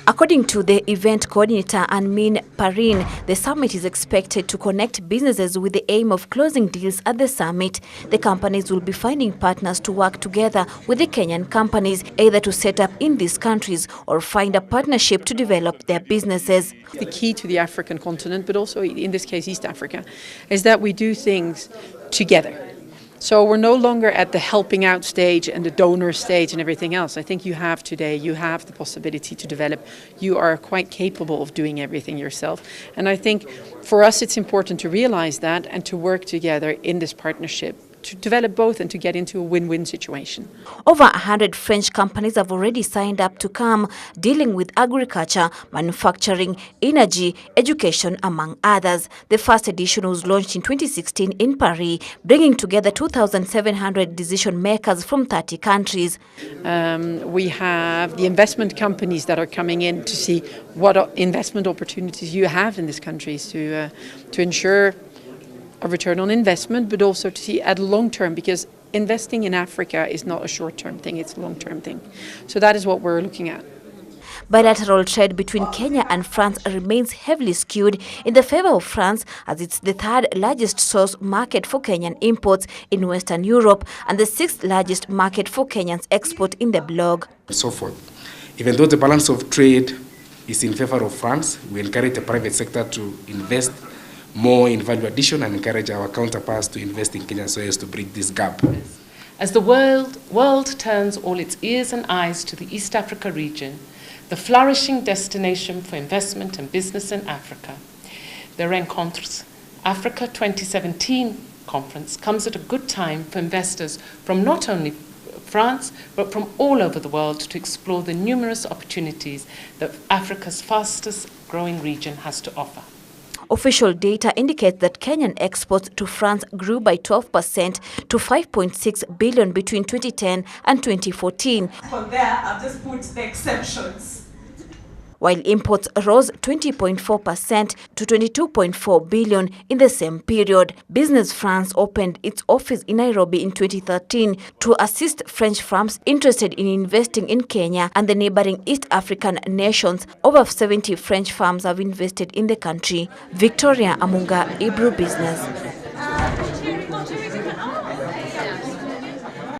According to the event coordinator Anmin Parin, the summit is expected to connect businesses with the aim of closing deals at the summit. The companies will be finding partners to work together with the Kenyan companies, either to set up in these countries or find a partnership to develop their businesses. The key to the African continent, but also in this case East Africa, is that we do things together. So we're no longer at the helping out stage and the donor stage and everything else. I think you have the possibility to develop. You are quite capable of doing everything yourself. And I think for us it's important to realize that and to work together in this partnership to develop both and to get into a win-win situation. Over 100 French companies have already signed up to come, dealing with agriculture, manufacturing, energy, education, among others. The first edition was launched in 2016 in Paris, bringing together 2,700 decision makers from 30 countries. We have the investment companies that are coming in to see what investment opportunities you have in these countries to ensure a return on investment, but also to see at long term, because investing in Africa is not a short-term thing, it's a long-term thing. So that is what we're looking at. Bilateral trade between Kenya and France remains heavily skewed in the favor of France, as it's the third largest source market for Kenyan imports in Western Europe and the sixth largest market for Kenyans export in the blog. So forth. Even though the balance of trade is in favor of France, we encourage the private sector to invest more in value addition and encourage our counterparts to invest in Kenya so as to bridge this gap. As the world turns all its ears and eyes to the East Africa region, the flourishing destination for investment and business in Africa, the Rencontres Africa 2017 conference comes at a good time for investors from not only France, but from all over the world to explore the numerous opportunities that Africa's fastest growing region has to offer. Official data indicates that Kenyan exports to France grew by 12% to 5.6 billion between 2010 and 2014. For there, I've just put the exceptions. While imports rose 20.4% to 22.4 billion in the same period. Business France opened its office in Nairobi in 2013 to assist French firms interested in investing in Kenya and the neighboring East African nations. Over 70 French firms have invested in the country. Victoria Amunga, Ebru Business.